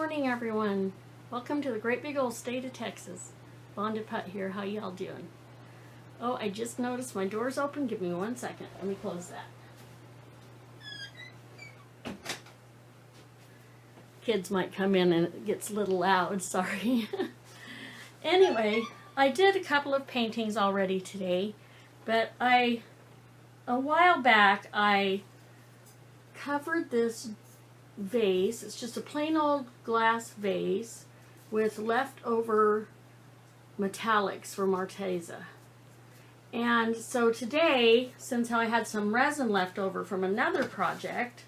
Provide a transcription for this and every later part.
morning, everyone. Welcome to the great big old state of Texas. Bonded Putt here. How y'all doing? Oh, I just noticed my door's open. Give me 1 second. Let me close that. Kids might come in and it gets a little loud. Sorry. Anyway, I did a couple of paintings already today, but a while back I covered this vase. It's just a plain old glass vase with leftover metallics from Arteza. And so today, since I had some resin left over from another project,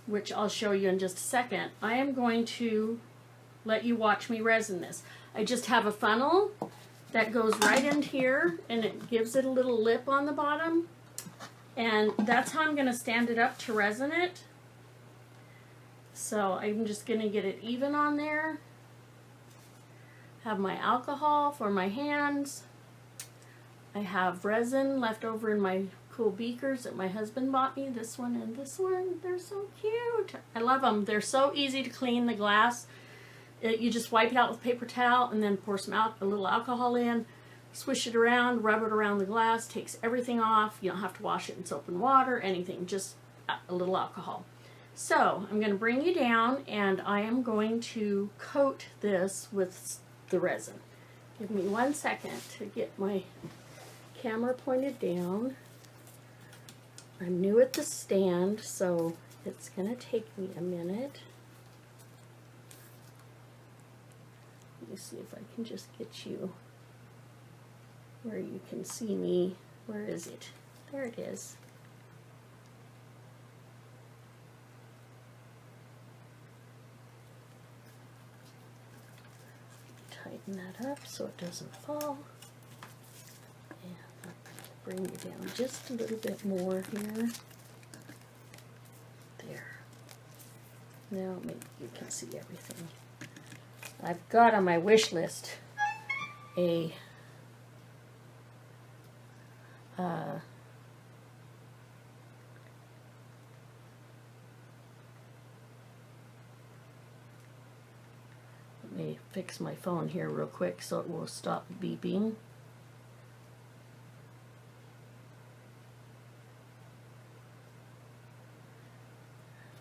which I'll show you in just a second, I am going to let you watch me resin this. I just have a funnel that goes right in here and it gives it a little lip on the bottom. And that's how I'm going to stand it up to resin it. So I'm just going to get it even on there. Have my alcohol for my hands. I have resin left over in my cool beakers that my husband bought me. This one and this one. They're so cute. I love them. They're so easy to clean, the glass. You just wipe it out with a paper towel and then pour a little alcohol in. Swish it around, rub it around the glass, takes everything off. You don't have to wash it in soap and water, anything, just a little alcohol. So I'm going to bring you down and I am going to coat this with the resin. Give me 1 second to get my camera pointed down. I'm new at the stand, so it's going to take me a minute. Let me see if I can just get you where you can see me. Where is it? There it is. Tighten that up so it doesn't fall. And bring it down just a little bit more here. There. Now maybe you can see everything. I've got on my wish list a let me fix my phone here real quick so it will stop beeping.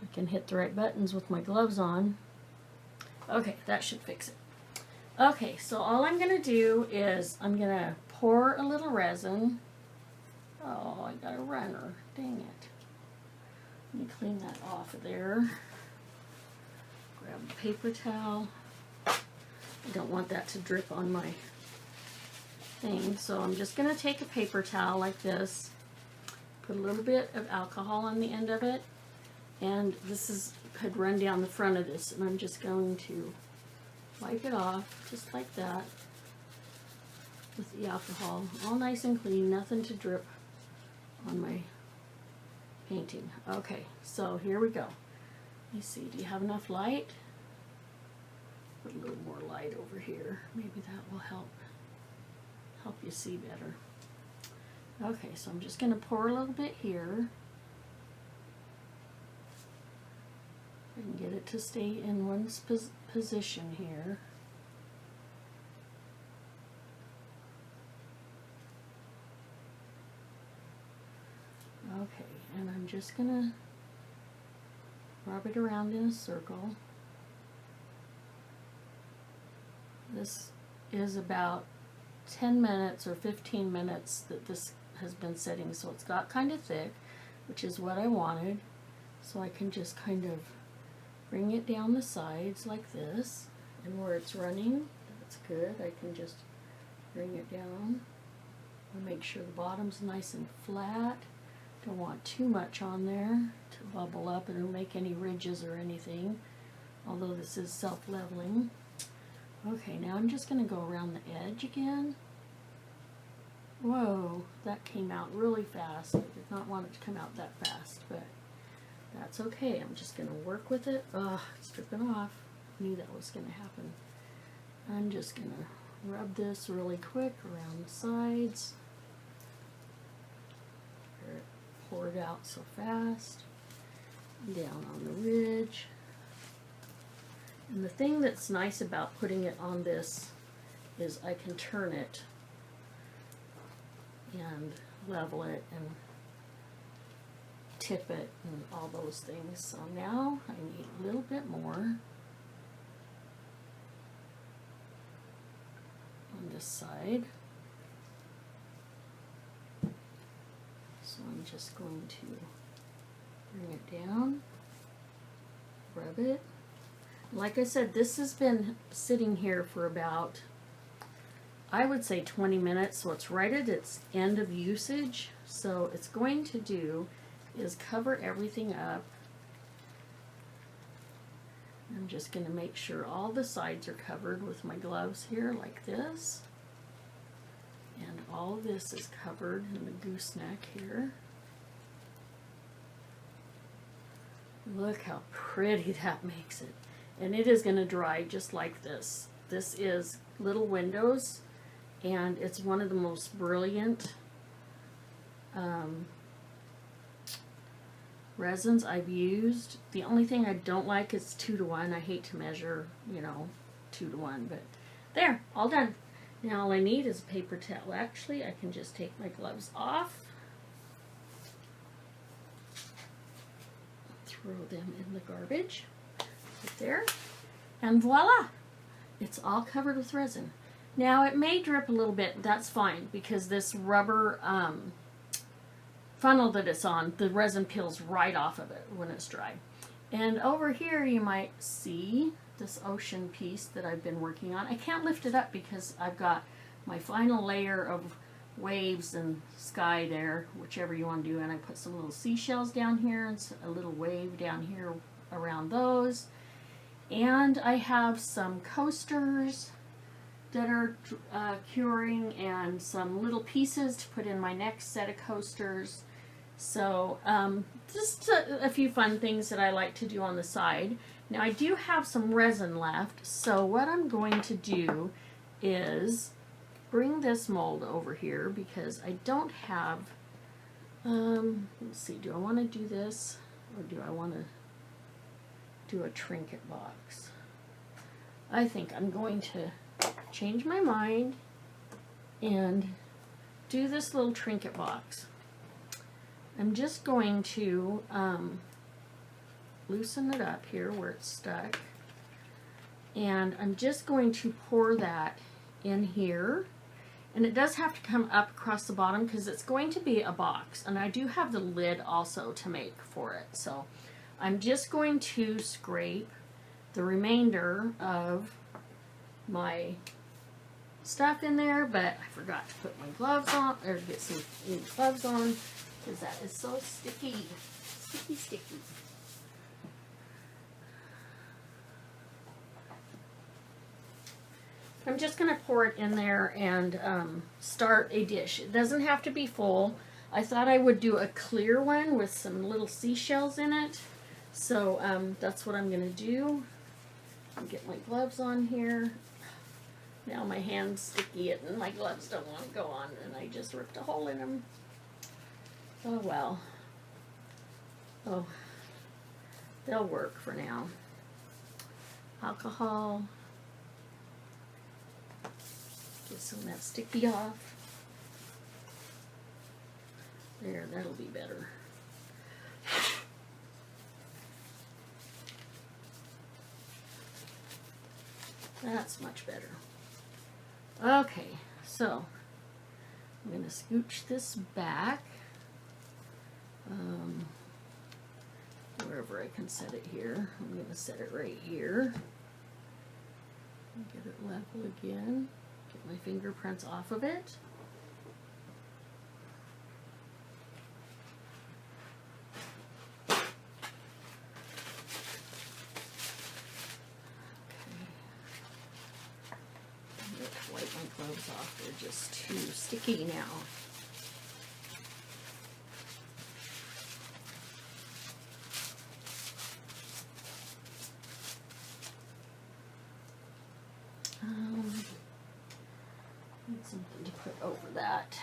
I can hit the right buttons with my gloves on. Okay, that should fix it. Okay, so all I'm going to do is I'm going to pour a little resin. Oh, I got a runner. Dang it. Let me clean that off of there. Grab a paper towel. I don't want that to drip on my thing, so I'm just going to take a paper towel like this, put a little bit of alcohol on the end of it, and this could run down the front of this, and I'm just going to wipe it off just like that with the alcohol, all nice and clean, nothing to drip on my painting. Okay, so here we go. Let me see, do you have enough light? Put a little more light over here. Maybe that will help you see better. Okay, so I'm just going to pour a little bit here. I can get it to stay in one position here. Okay, and I'm just going to rub it around in a circle. This is about 10 minutes or 15 minutes that this has been sitting, so it's got kind of thick, which is what I wanted. So I can just kind of bring it down the sides like this, and where it's running, that's good. I can just bring it down and make sure the bottom's nice and flat. Don't want too much on there to bubble up and make any ridges or anything, although this is self-leveling. Okay, now I'm just going to go around the edge again. Whoa, that came out really fast. I did not want it to come out that fast, but that's okay. I'm just going to work with it. Ugh, it's dripping off. I knew that was going to happen. I'm just going to rub this really quick around the sides. It poured out so fast. Down on the ridge. And the thing that's nice about putting it on this is I can turn it and level it and tip it and all those things. So now I need a little bit more on this side. So I'm just going to bring it down, rub it. Like I said, this has been sitting here for about, I would say 20 minutes, so it's right at its end of usage. So it's going to do is cover everything up. I'm just going to make sure all the sides are covered with my gloves here like this. And all of this is covered in the gooseneck here. Look how pretty that makes it. And it is going to dry just like this. This is Little Windows, and it's one of the most brilliant resins I've used. The only thing I don't like is 2:1. I hate to measure, you know, 2:1, but there, all done. Now all I need is a paper towel. Actually, I can just take my gloves off, throw them in the garbage. Right there, and voila, it's all covered with resin. Now it may drip a little bit, that's fine, because this rubber funnel that it's on, the resin peels right off of it when it's dry. And over here you might see this ocean piece that I've been working on. I can't lift it up because I've got my final layer of waves and sky there, whichever you want to do, and I put some little seashells down here and a little wave down here around those. And I have some coasters that are curing and some little pieces to put in my next set of coasters. So just a few fun things that I like to do on the side. Now I do have some resin left, so what I'm going to do is bring this mold over here because I don't have, let's see, do I want to do this or do I want to do a trinket box? I think I'm going to change my mind and do this little trinket box. I'm just going to loosen it up here where it's stuck, and I'm just going to pour that in here, and it does have to come up across the bottom because it's going to be a box, and I do have the lid also to make for it. So I'm just going to scrape the remainder of my stuff in there, but I forgot to put my gloves on, or get some new gloves on, because that is so sticky. Sticky, sticky. I'm just going to pour it in there and start a dish. It doesn't have to be full. I thought I would do a clear one with some little seashells in it. So that's what I'm going to do. I'll get my gloves on here. Now my hand's sticky and my gloves don't want to go on, and I just ripped a hole in them. Oh well. Oh, they'll work for now. Alcohol. Get some of that sticky off. There, that'll be better. That's much better. Okay, so I'm going to scooch this back wherever I can set it here. I'm going to set it right here. Get it level again. Get my fingerprints off of it. Wipe my gloves off, they're just too sticky now. Need something to put over that.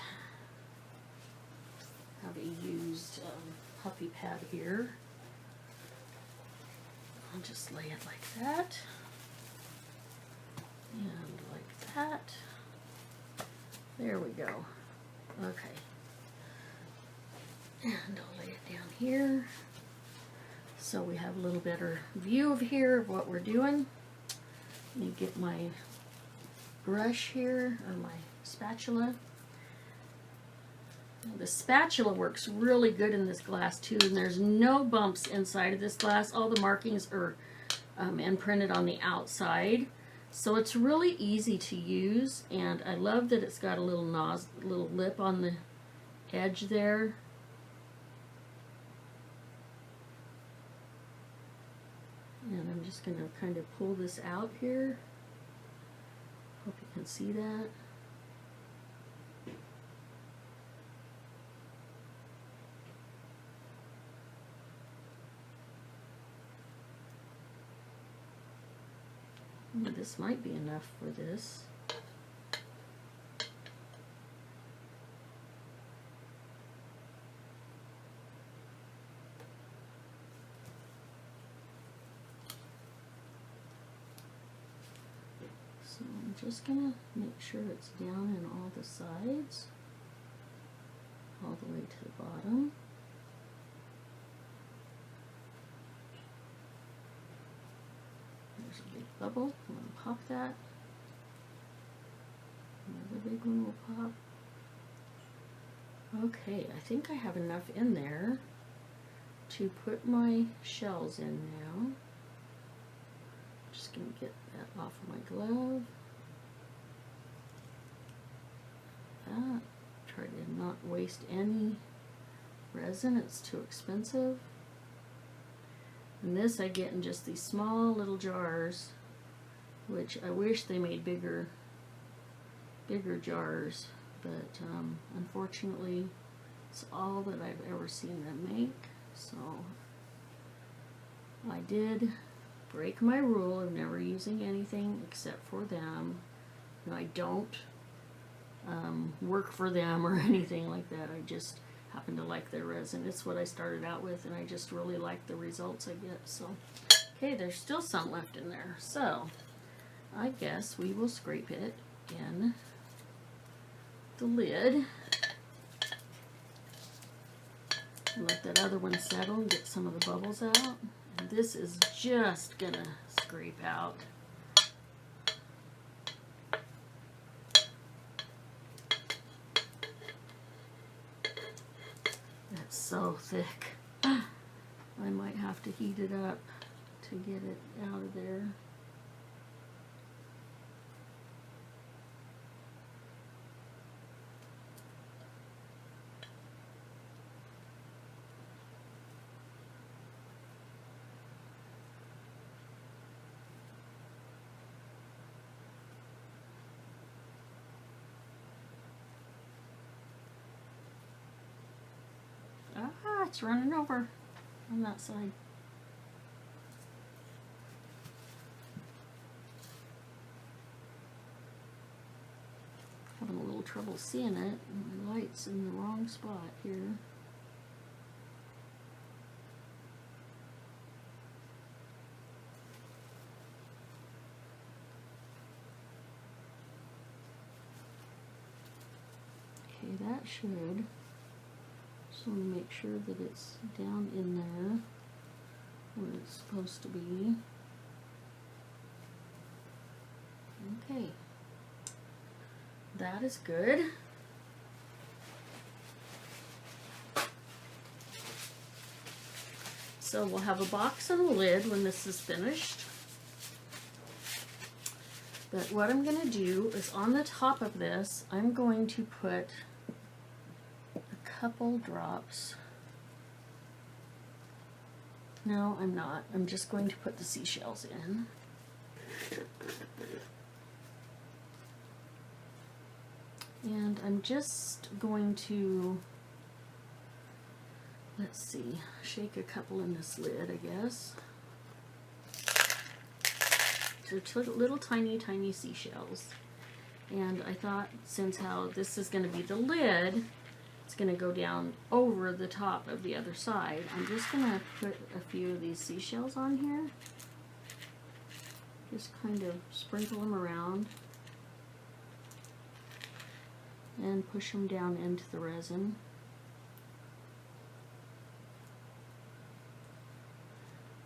Have a used puppy pad here. I'll just lay it like that. And like that. There we go. Okay. And I'll lay it down here so we have a little better view of here of what we're doing. Let me get my brush here, or my spatula. The spatula works really good in this glass too, and there's no bumps inside of this glass. All the markings are imprinted on the outside, so it's really easy to use. And I love that it's got a little little lip on the edge there. And I'm just going to kind of pull this out here. Hope you can see that. This might be enough for this. So I'm just gonna make sure it's down in all the sides, all the way to the bottom. There's a big bubble. I'm going to pop that. Another big one will pop. Okay, I think I have enough in there to put my shells in now. Just going to get that off of my glove. That. Try to not waste any resin, it's too expensive. And this I get in just these small little jars, which I wish they made bigger jars, but unfortunately it's all that I've ever seen them make. So I did break my rule of never using anything except for them. And I don't work for them or anything like that. I just happen to like their resin. It's what I started out with, and I just really like the results I get. So, okay, there's still some left in there. So, I guess we will scrape it in the lid. Let that other one settle and get some of the bubbles out. And this is just gonna scrape out. That's so thick. I might have to heat it up to get it out of there. It's running over on that side. Having a little trouble seeing it. My light's in the wrong spot here. Okay, that should. Just want to make sure that it's down in there where it's supposed to be. Okay, that is good. So we'll have a box and a lid when this is finished. But what I'm going to do is on the top of this, I'm going to put couple drops. No, I'm not. I'm just going to put the seashells in. And I'm just going to, let's see, shake a couple in this lid, I guess. They're little tiny seashells. And I thought, since how this is going to be the lid, it's going to go down over the top of the other side. I'm just going to put a few of these seashells on here. Just kind of sprinkle them around and push them down into the resin.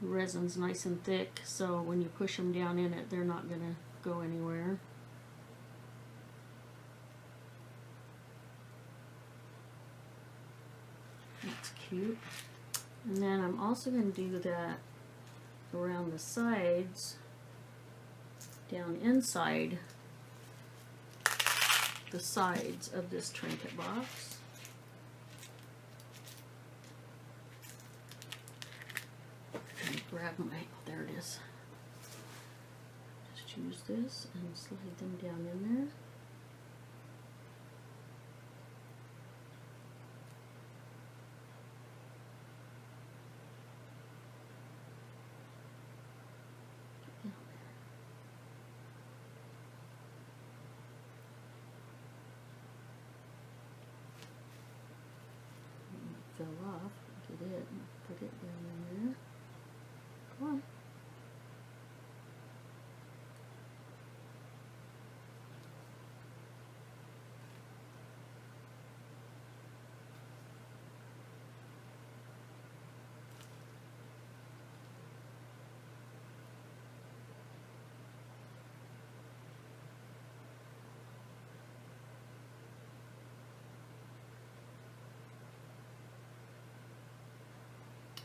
The resin's nice and thick, so when you push them down in it, they're not going to go anywhere. That's cute. And then I'm also going to do that around the sides, down inside the sides of this trinket box. Let me grab my, oh, there it is. Just use this and slide them down in there. Fell off, get it and put it down in there. Come on.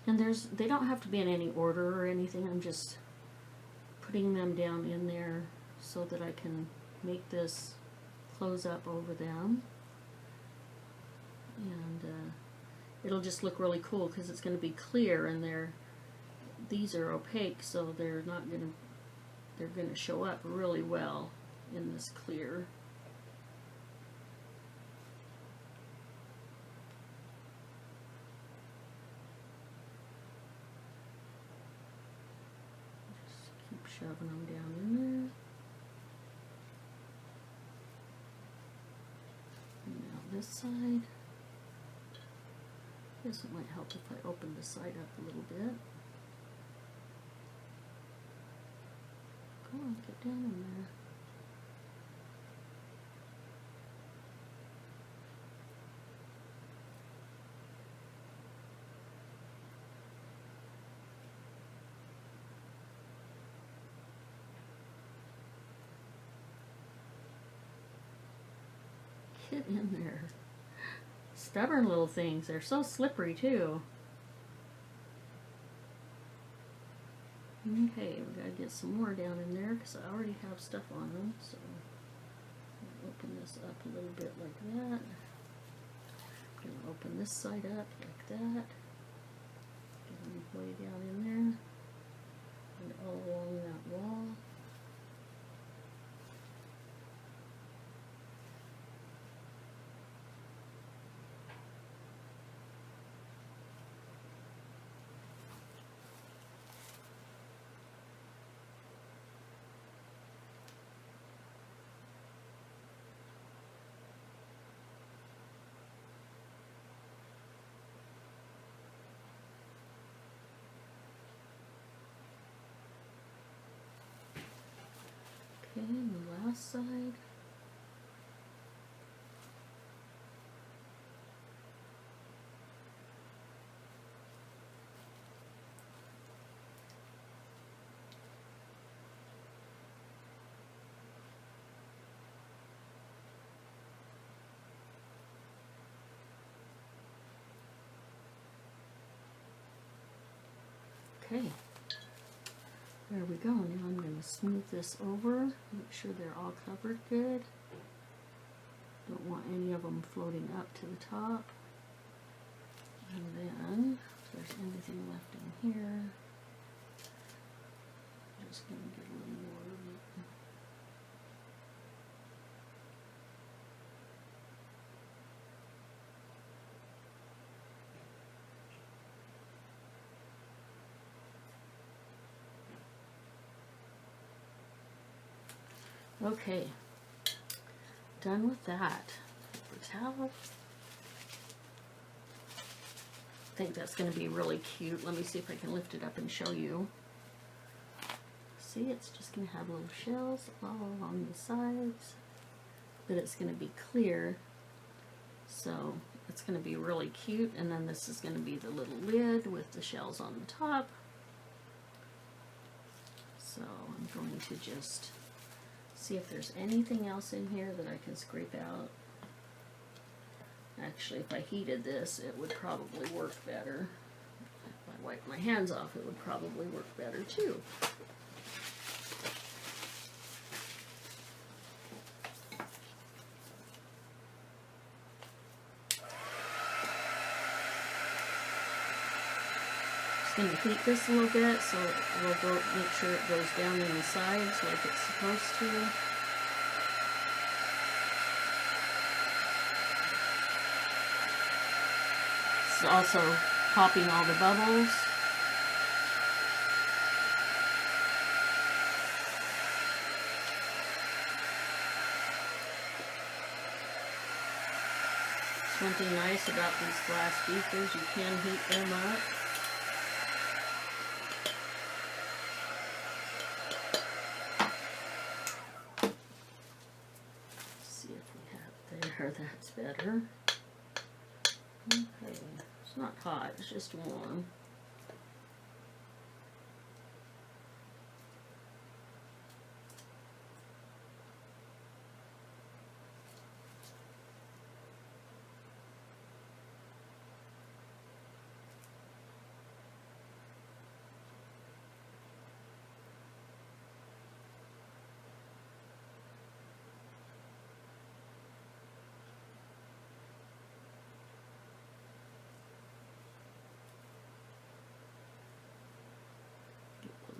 And they don't have to be in any order or anything. I'm just putting them down in there so that I can make this close up over them. And it'll just look really cool because it's going to be clear, and these are opaque, so they're going to show up really well in this clear. Shoving them down in there. And now this side. Guess it might help if I open the side up a little bit. Come on, get down in there. Get in there. Stubborn little things. They're so slippery too. Okay, we gotta get some more down in there because I already have stuff on them. So I'll open this up a little bit like that. I'm gonna open this side up like that. Get them way down in there and all along that wall. Okay, and the last side. Okay. There we go. Now I'm going to smooth this over, make sure they're all covered good. Don't want any of them floating up to the top. And then, if there's anything left in here, I'm just going to get a little more of it. Okay, done with that. Paper towel. I think that's going to be really cute. Let me see if I can lift it up and show you. see, it's just going to have little shells all along the sides, but it's going to be clear, so it's going to be really cute. And then this is going to be the little lid with the shells on the top. So I'm going to just see if there's anything else in here that I can scrape out. Actually, if I heated this, it would probably work better. If I wipe my hands off, it would probably work better too. Just going to heat this a little bit so we'll make sure it goes down in the sides like it's supposed to. It's also popping all the bubbles. Something nice about these glass beakers, you can heat them up. Let's see if we have there, that's better. Okay, it's not hot, it's just warm.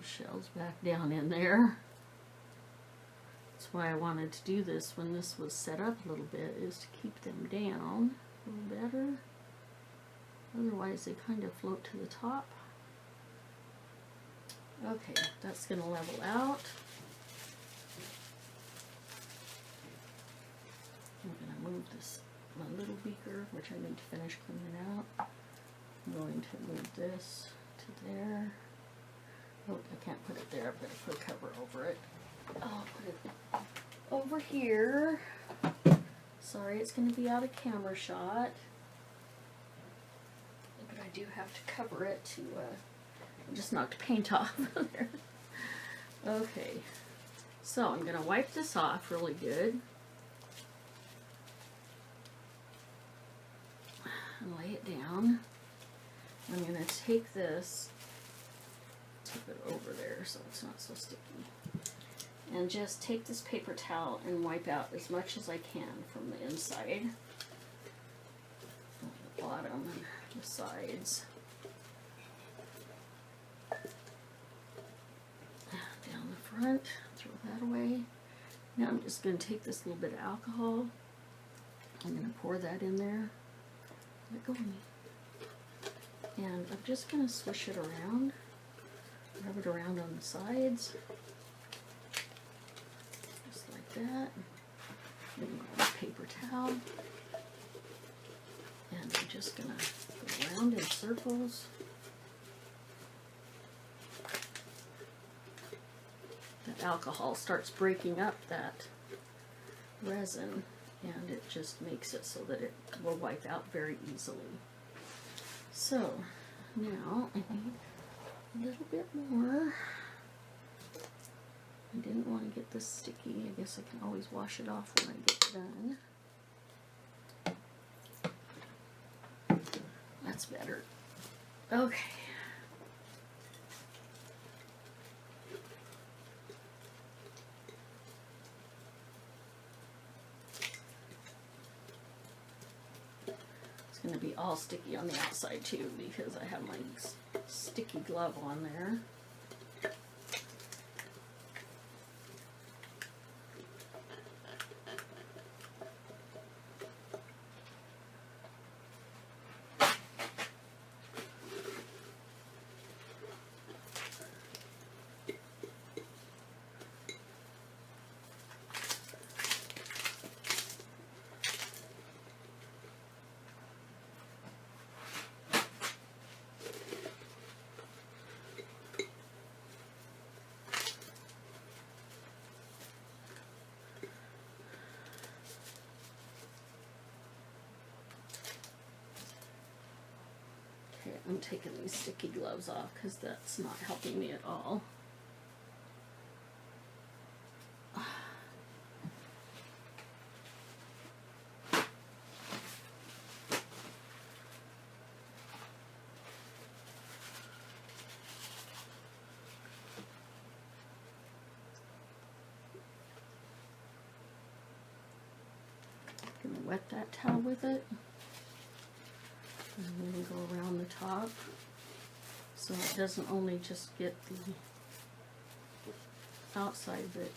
Shells back down in there. That's why I wanted to do this when this was set up a little bit, is to keep them down a little better. Otherwise they kind of float to the top. Okay, that's going to level out. I'm going to move this, my little beaker, which I need to finish cleaning out. I'm going to move this to there. Oh, I can't put it there. I'm going to put a cover over it. I'll put it over here. Sorry, it's going to be out of camera shot. But I do have to cover it to, I just knocked paint off there. Okay, so I'm going to wipe this off really good. And lay it down. I'm going to take this, put it over there so it's not so sticky, and just take this paper towel and wipe out as much as I can from the inside, the bottom, and the sides, down the front, throw that away. Now I'm just going to take this little bit of alcohol, I'm going to pour that in there, let go of me, and I'm just going to swish it around. Rub it around on the sides, just like that. Then grab a paper towel, and I'm just going to go around in circles. That alcohol starts breaking up that resin, and it just makes it so that it will wipe out very easily. So now I need a little bit more. I didn't want to get this sticky. I guess I can always wash it off when I get done. That's better. Okay. It's going to be all sticky on the outside too because I have my sticky glove on there. I'm taking these sticky gloves off because that's not helping me at all. Gonna wet that towel with it, and then go around the top so it doesn't only just get the outside but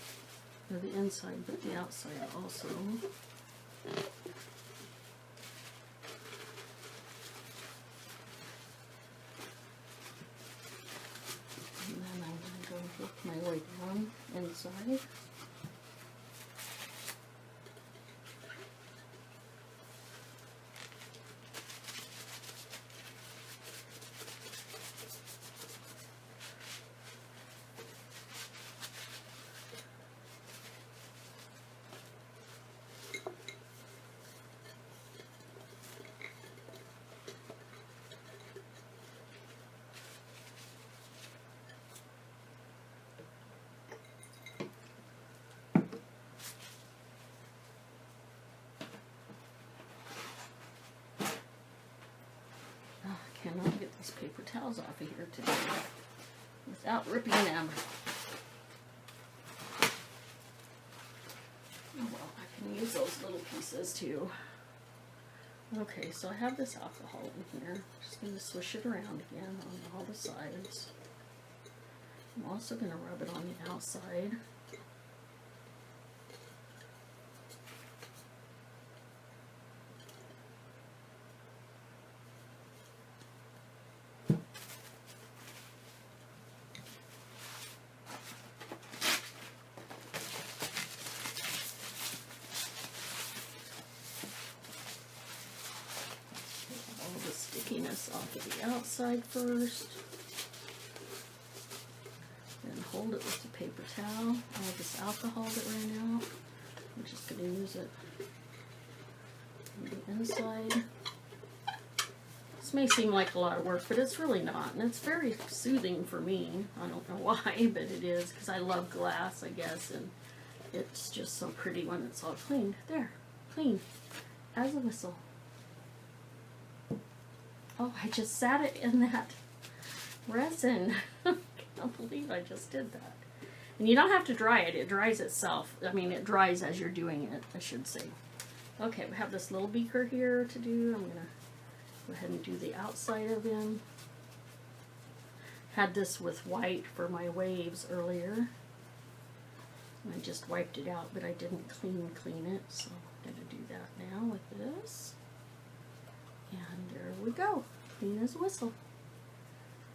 or the inside but the outside also. And then I'm going to go work my way down inside. Cannot get these paper towels off of here today without ripping them. Oh well, I can use those little pieces too. Okay, so I have this alcohol in here. Just going to swish it around again on all the sides. I'm also going to rub it on the outside. Stickiness off of the outside first, then hold it with the paper towel. All this alcohol that ran out, I'm just going to use it on the inside. This may seem like a lot of work, but it's really not, and it's very soothing for me. I don't know why, but it is, because I love glass, I guess, and it's just so pretty when it's all clean. There, clean as a whistle. Oh, I just sat it in that resin. I can't believe I just did that. And you don't have to dry it. It dries itself. I mean, it dries as you're doing it, I should say. Okay, we have this little beaker here to do. I'm going to go ahead and do the outside of him. Had this with white for my waves earlier. I just wiped it out, but I didn't clean it. So I'm going to do that now with this. And there we go, clean as a whistle.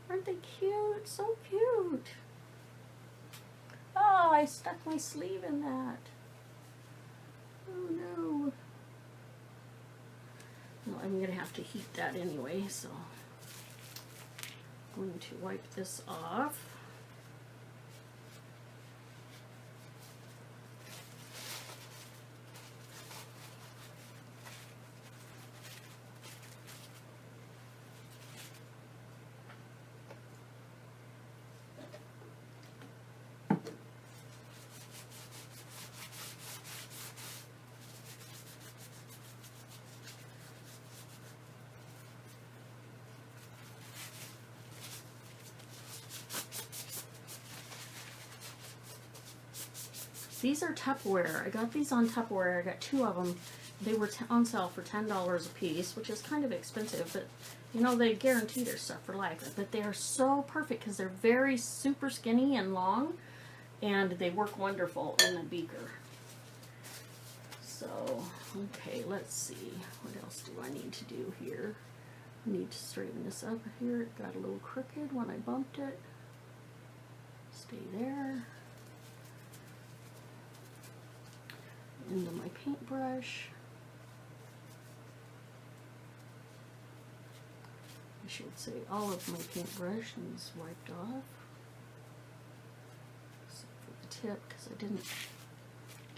Aren't they cute? So cute. Oh, I stuck my sleeve in that. Oh no. Well, I'm going to have to heat that anyway, so I'm going to wipe this off. These are Tupperware. I got these on Tupperware. I got 2 of them. They were on sale for $10 a piece, which is kind of expensive, but you know, they guarantee their stuff for life. But they are so perfect because they're very super skinny and long, and they work wonderful in a beaker. So, okay, let's see. What else do I need to do here? I need to straighten this up here. It got a little crooked when I bumped it. Stay there. Into my paintbrush. I should say all of my paintbrush is wiped off. Except for the tip, because I didn't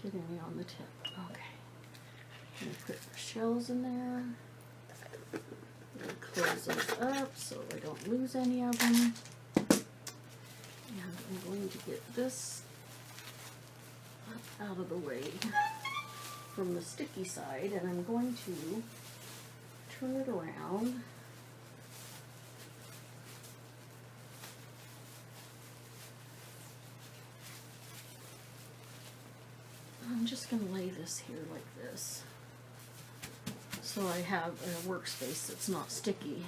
get any on the tip. Okay. I'm going to put the shells in there. Really close those up so I don't lose any of them. And I'm going to get this out of the way from the sticky side, and I'm going to turn it around. I'm just going to lay this here like this, so I have a workspace that's not sticky.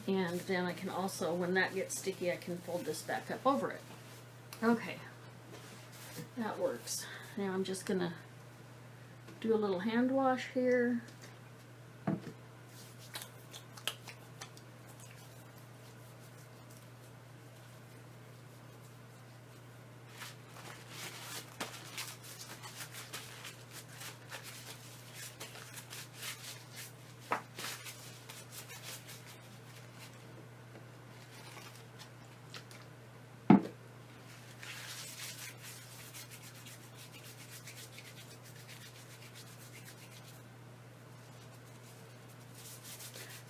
And then I can also, when that gets sticky, I can fold this back up over it. Okay, that works. Now I'm just going to do a little hand wash here.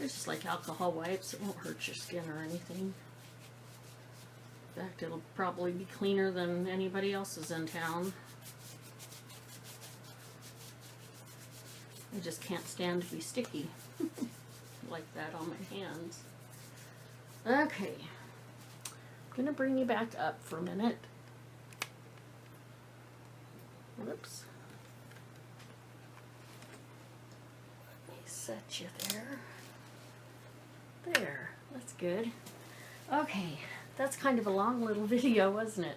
It's just like alcohol wipes. It won't hurt your skin or anything. In fact, it'll probably be cleaner than anybody else's in town. I just can't stand to be sticky like that on my hands. Okay, I'm going to bring you back up for a minute. Whoops. Let me set you there. There, that's good. Okay, that's kind of a long little video, wasn't it?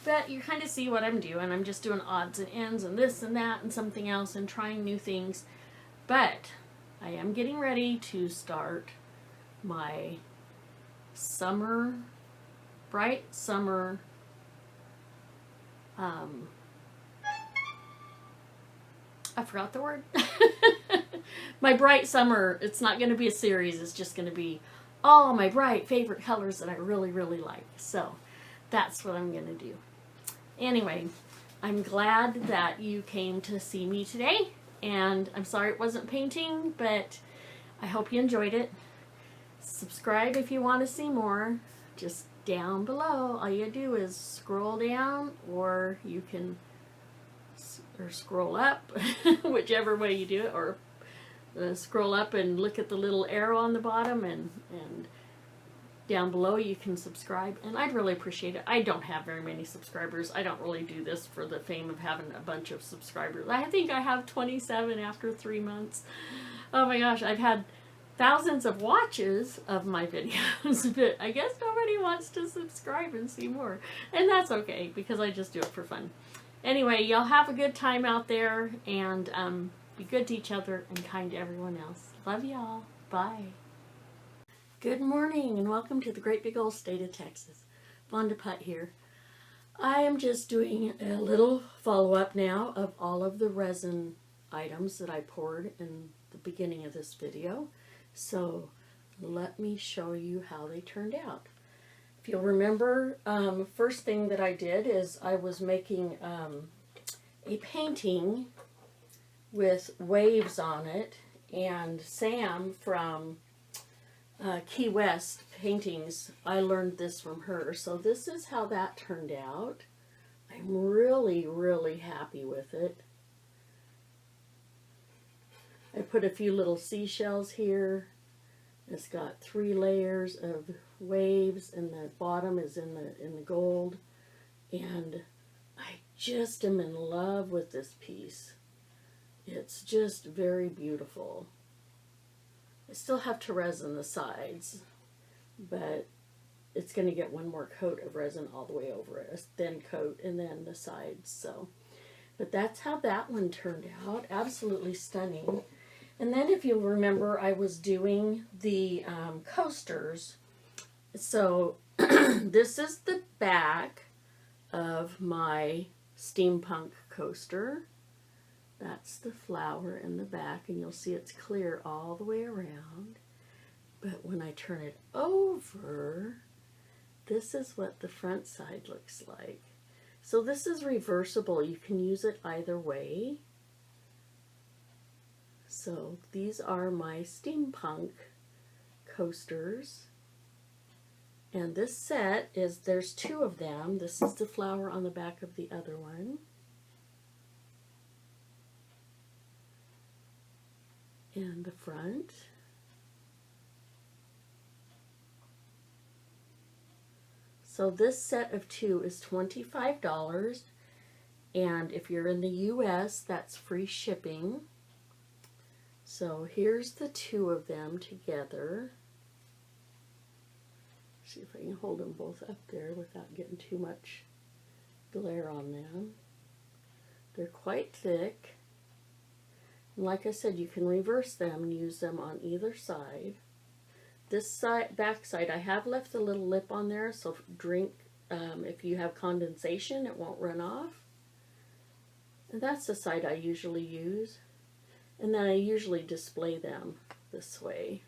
But you kind of see what I'm doing. I'm just doing odds and ends and this and that and something else and trying new things. But I am getting ready to start my summer, bright summer, I forgot the word. My bright summer, it's not going to be a series, it's just going to be all my bright favorite colors that I really, really like. So that's what I'm going to do. Anyway, I'm glad that you came to see me today, and I'm sorry it wasn't painting, but I hope you enjoyed it. Subscribe if you want to see more. Just down below, all you do is scroll down, or you can scroll up, whichever way you do it, or scroll up and look at the little arrow on the bottom, and down below you can subscribe, and I'd really appreciate it. I don't have very many subscribers. I don't really do this for the fame of having a bunch of subscribers. I think I have 27 after 3 months. Oh my gosh, I've had thousands of watches of my videos, but I guess nobody wants to subscribe and see more, and that's okay because I just do it for fun. Anyway, y'all have a good time out there, and be good to each other and kind to everyone else. Love y'all. Bye. Good morning and welcome to the great big old state of Texas. Vonda Putt here. I am just doing a little follow-up now of all of the resin items that I poured in the beginning of this video. So let me show you how they turned out. If you'll remember, first thing that I did is I was making a painting with waves on it, and Sam from Key West Paintings, I learned this from her. So this is how that turned out. I'm really, really happy with it. I put a few little seashells here. It's got 3 layers of waves, and the bottom is in the gold. And I just am in love with this piece. It's just very beautiful. I still have to resin the sides, but it's going to get one more coat of resin all the way over it, a thin coat, and then the sides. So, but that's how that one turned out. Absolutely stunning. And then if you'll remember, I was doing the coasters. So this is the back of my steampunk coaster. That's the flower in the back, and you'll see it's clear all the way around. But when I turn it over, this is what the front side looks like. So this is reversible. You can use it either way. So these are my steampunk coasters. And this set is, there's two of them. This is the flower on the back of the other one. And the front. So this set of two is $25. And if you're in the US, that's free shipping. So here's the two of them together. See if I can hold them both up there without getting too much glare on them. They're quite thick. And like I said, you can reverse them and use them on either side. This side, back side, I have left a little lip on there, so if you have condensation, it won't run off. And that's the side I usually use. And then I usually display them this way.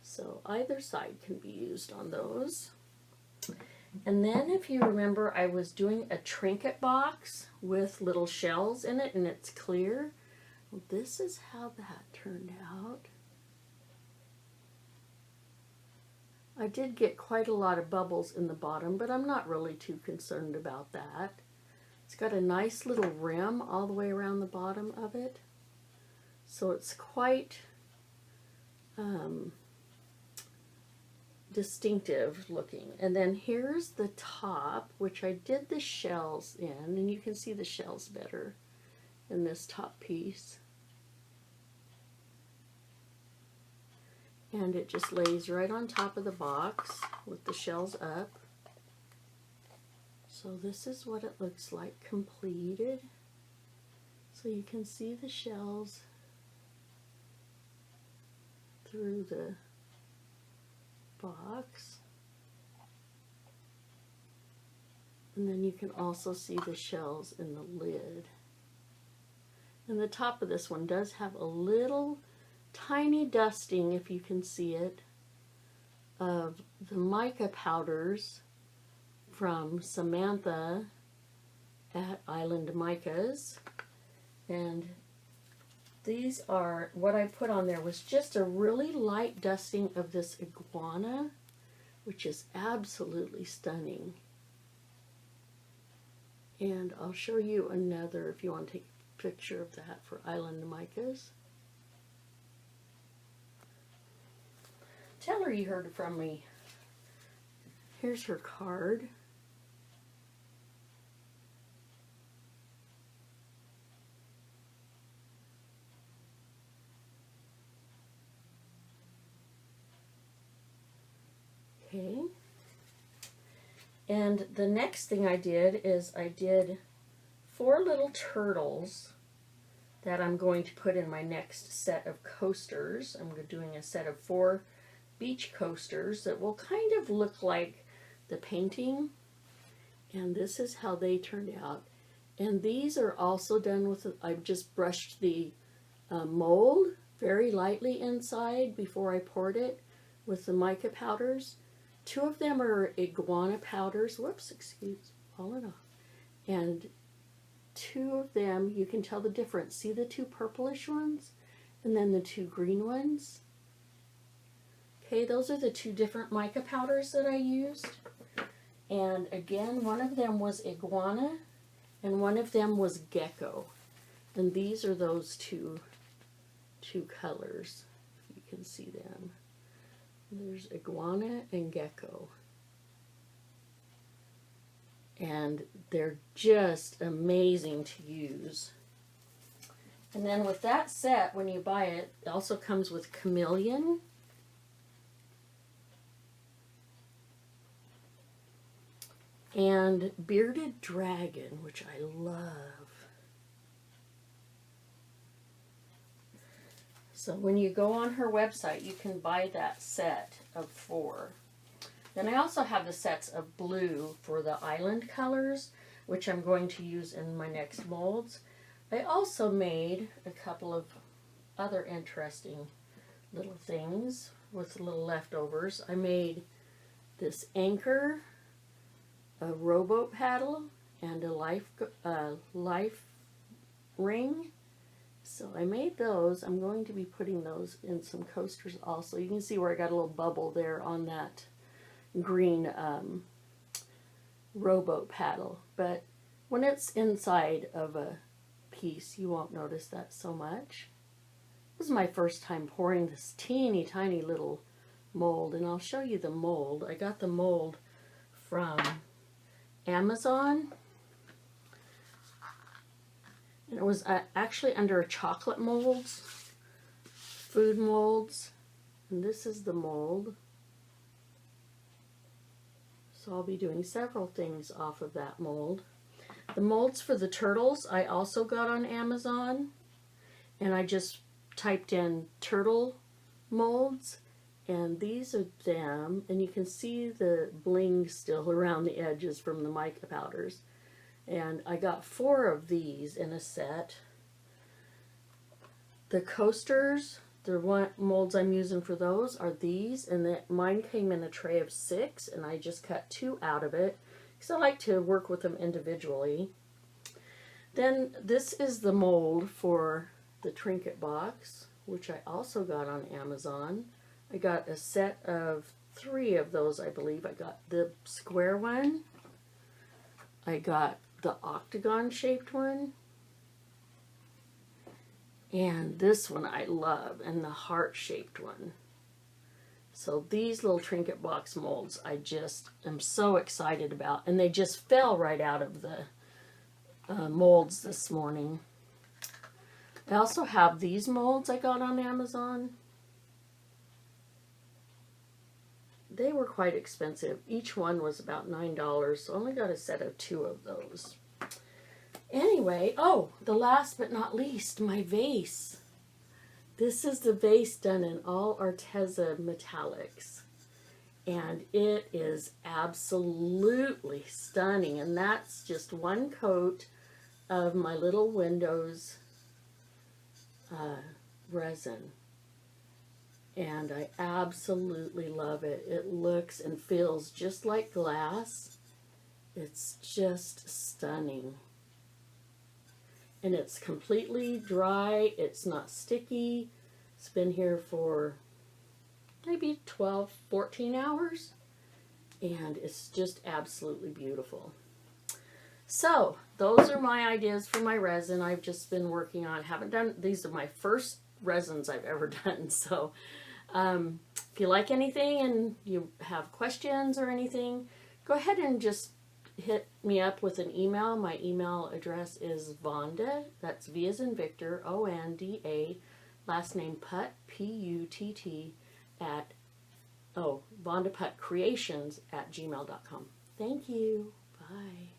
So either side can be used on those. And then if you remember, I was doing a trinket box with little shells in it, and it's clear. Well, this is how that turned out. I did get quite a lot of bubbles in the bottom, but I'm not really too concerned about that. It's got a nice little rim all the way around the bottom of it. So it's quite distinctive looking. And then here's the top, which I did the shells in, and you can see the shells better in this top piece. And it just lays right on top of the box with the shells up. So this is what it looks like completed. So you can see the shells through the box. And then you can also see the shells in the lid. And the top of this one does have a little tiny dusting, if you can see it, of the mica powders from Samantha at Island Micas. And these are, what I put on there was just a really light dusting of this iguana, which is absolutely stunning. And I'll show you another if you want to take a picture of that for Island Micas. Tell her you heard from me. Here's her card. Okay. And the next thing I did is I did 4 little turtles that I'm going to put in my next set of coasters. I'm doing a set of 4 beach coasters that will kind of look like the painting. And this is how they turned out. And these are also done with, I've just brushed the mold very lightly inside before I poured it with the mica powders. 2 of them are iguana powders. Whoops, excuse, falling off. And 2 of them, you can tell the difference. See the 2 purplish ones? And then the 2 green ones? Okay, those are the 2 different mica powders that I used. And again, one of them was iguana, and one of them was gecko. And these are those two colors, if you can see them. There's iguana and gecko. And they're just amazing to use. And then with that set, when you buy it, it also comes with chameleon. And bearded dragon, which I love. So when you go on her website, you can buy that set of 4. Then I also have the sets of blue for the island colors, which I'm going to use in my next molds. I also made a couple of other interesting little things with little leftovers. I made this anchor, a rowboat paddle, and a life ring. So I made those. I'm going to be putting those in some coasters also. You can see where I got a little bubble there on that green rowboat paddle. But when it's inside of a piece, you won't notice that so much. This is my first time pouring this teeny tiny little mold, and I'll show you the mold. I got the mold from Amazon. And it was actually under chocolate molds, food molds, and this is the mold. So I'll be doing several things off of that mold. The molds for the turtles I also got on Amazon, and I just typed in turtle molds, and these are them, and you can see the bling still around the edges from the mica powders. And I got 4 of these in a set. The coasters, the molds I'm using for those are these, and mine came in a tray of 6, and I just cut 2 out of it because I like to work with them individually. Then this is the mold for the trinket box, which I also got on Amazon. I got a set of 3 of those, I believe. I got the square one, I got the octagon shaped one, and this one I love, and the heart shaped one. So these little trinket box molds I just am so excited about, and they just fell right out of the molds this morning. I also have these molds I got on Amazon. They were quite expensive. Each one was about $9, so I only got a set of 2 of those. Anyway, oh, the last but not least, my vase. This is the vase done in all Arteza metallics, and it is absolutely stunning, and that's just one coat of my little Windows resin. And I absolutely love it. It looks and feels just like glass. It's just stunning. And it's completely dry. It's not sticky. It's been here for maybe 12, 14 hours. And it's just absolutely beautiful. So, those are my ideas for my resin I've just been working on. Haven't done, these are my first resins I've ever done. So, if you like anything and you have questions or anything, go ahead and just hit me up with an email. My email address is Vonda, that's V as in Victor, O-N-D-A, last name Putt, P-U-T-T, at, VondaPuttCreations@gmail.com. Thank you. Bye.